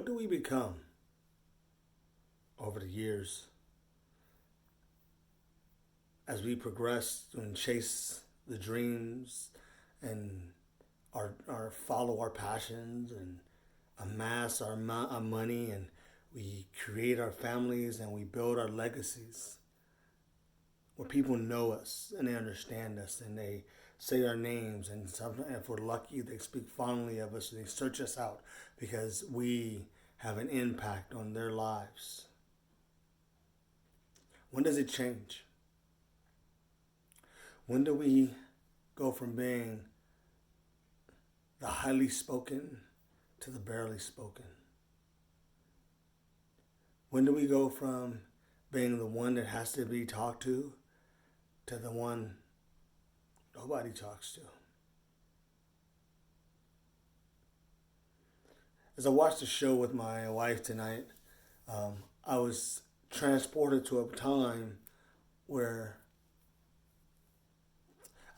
What do we become over the years as we progress and chase the dreams and our follow our passions and amass our money, and we create our families and we build our legacies where people know us and they understand us and they say our names, and sometimes if we're lucky they speak fondly of us and they search us out because we have an impact on their lives. When does it change? When do we go from being the highly spoken to the barely spoken? When do we go from being the one that has to be talked to the one nobody talks to? As I watched the show with my wife tonight, I was transported to a time where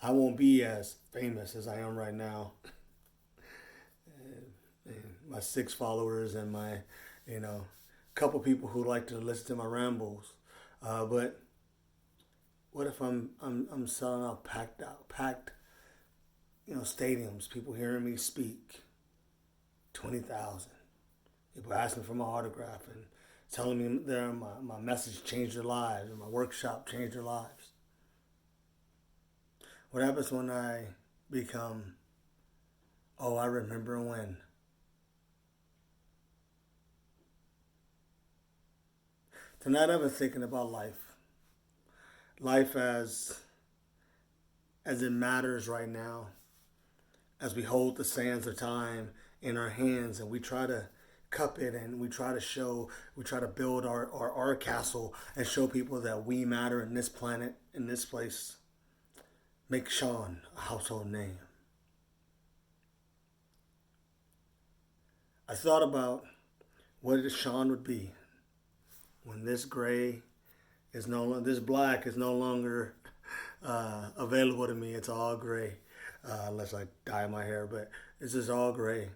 I won't be as famous as I am right now. And my 6 followers and my, couple people who like to listen to my rambles. But what if I'm selling out packed, stadiums, people hearing me speak, 20,000. People asking for my autograph and telling me that my message changed their lives and my workshop changed their lives. What happens when I become, oh, I remember when? Tonight I've been thinking about life. Life as it matters right now. As we hold the sands of time in our hands and we try to cup it and we try to build our castle and show people that we matter in this planet, in this place. Make Sean a household name. I thought about what Sean would be when this gray is no longer, this black is no longer available to me. It's all gray, unless I dye my hair, but this is all gray.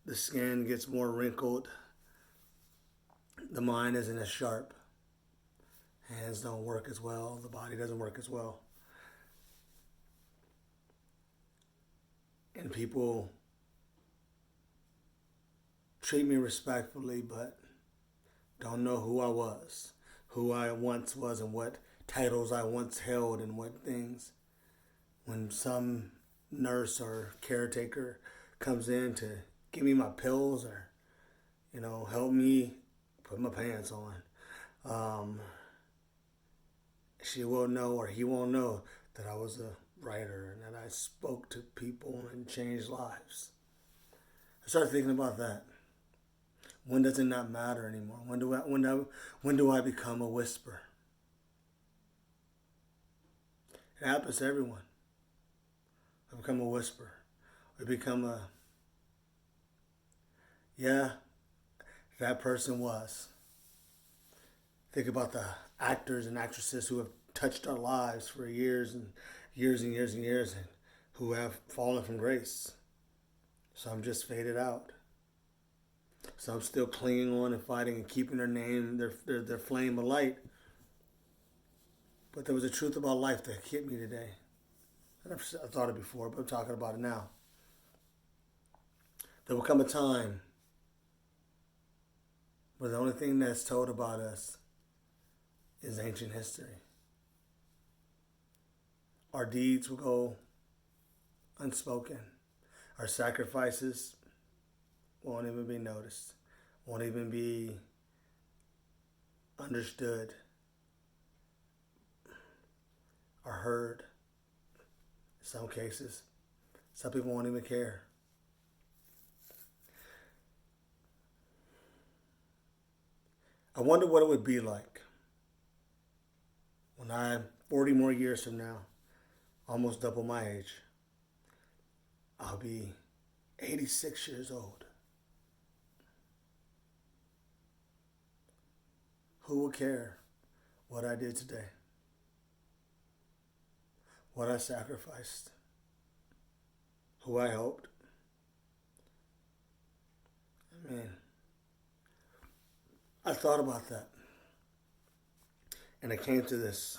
The skin gets more wrinkled. The mind isn't as sharp. Hands don't work as well. The body doesn't work as well. And people treat me respectfully, but don't know who I was, who I once was, and what titles I once held, and what things. When some nurse or caretaker comes in to give me my pills or, help me put my pants on, she will know, or he won't know, that I was a writer and that I spoke to people and changed lives. I started thinking about that. When does it not matter anymore? When do I become a whisper? It happens to everyone. I become a whisper. I become that person was. Think about the actors and actresses who have touched our lives for years and years and years and years, and who have fallen from grace. Some just faded out. Some still clinging on and fighting and keeping their name, their flame alight. But there was a truth about life that hit me today. I thought it before, but I'm talking about it now. There will come a time where the only thing that's told about us is ancient history. Our deeds will go unspoken. Our sacrifices won't even be noticed, won't even be understood or heard. In some cases, some people won't even care. I wonder what it would be like when I'm 40 more years from now, almost double my age. I'll be 86 years old. Who will care what I did today? What I sacrificed? Who I helped? Man, I thought about that, and I came to this.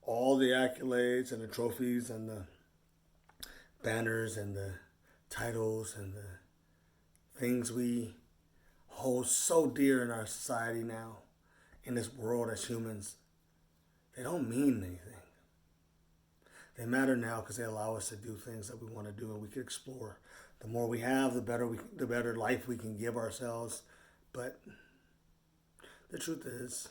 All the accolades and the trophies and the banners and the titles and the things we hold so dear in our society now, in this world as humans, they don't mean anything. They matter now because they allow us to do things that we want to do and we can explore. The more we have, the better life we can give ourselves. But the truth is,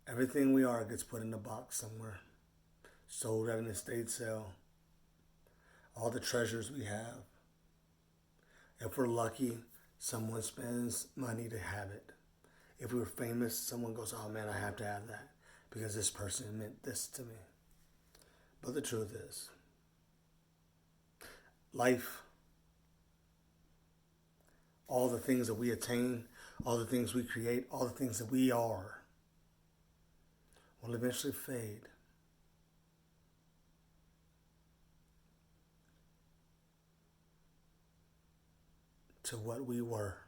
everything we are gets put in a box somewhere, sold at an estate sale. All the treasures we have. If we're lucky, someone spends money to have it. If we're famous, someone goes, oh man, I have to have that because this person meant this to me. But the truth is, life, all the things that we attain, all the things we create, all the things that we are, will eventually fade. To what we were,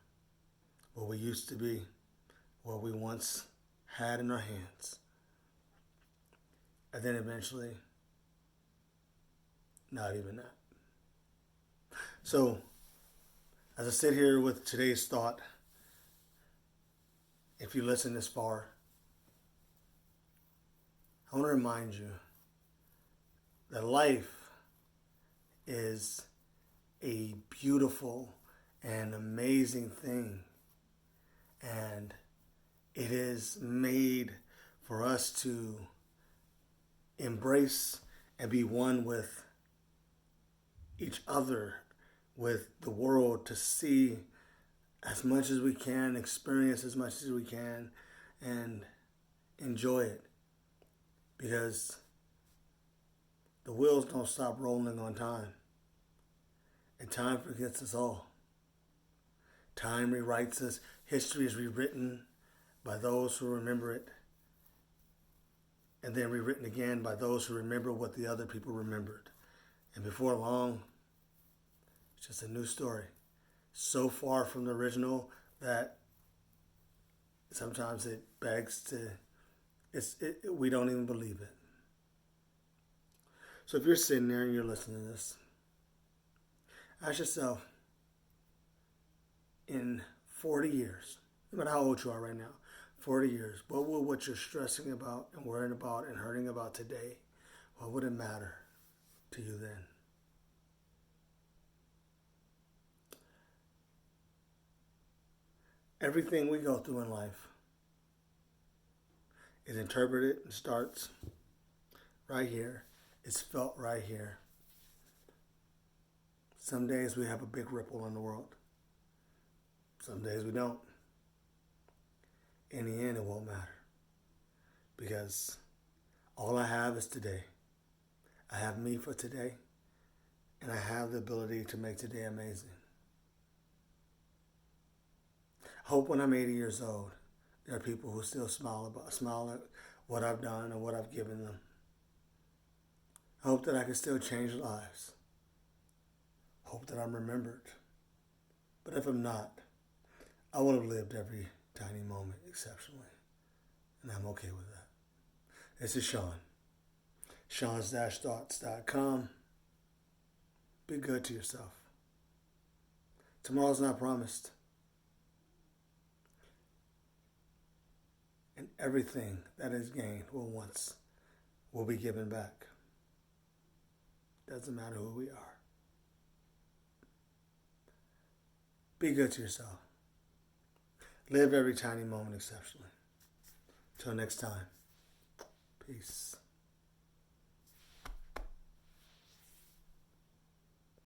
what we used to be, what we once had in our hands. And then eventually, not even that. So, as I sit here with today's thought, if you listen this far, I want to remind you that life is a beautiful and amazing thing. And it is made for us to embrace and be one with each other, with the world, to see as much as we can, experience as much as we can, and enjoy it. Because the wheels don't stop rolling on time. And time forgets us all. Time rewrites us. History is rewritten by those who remember it. And then rewritten again by those who remember what the other people remembered. And before long, it's just a new story. So far from the original that sometimes it begs to, we don't even believe it. So if you're sitting there and you're listening to this, ask yourself, in 40 years, no matter how old you are right now, 40 years, what will what you're stressing about and worrying about and hurting about today, what would it matter to you then? Everything we go through in life is interpreted and starts right here. It's felt right here. Some days we have a big ripple in the world. Some days we don't. In the end, it won't matter. Because all I have is today. I have me for today. And I have the ability to make today amazing. I hope when I'm 80 years old, there are people who still smile at what I've done and what I've given them. I hope that I can still change lives. I hope that I'm remembered. But if I'm not, I will have lived every tiny moment exceptionally. And I'm okay with that. This is Sean. Sean's-thoughts.com. Be good to yourself. Tomorrow's not promised. And everything that is gained will be given back. Doesn't matter who we are. Be good to yourself. Live every tiny moment exceptionally. Till next time. Peace.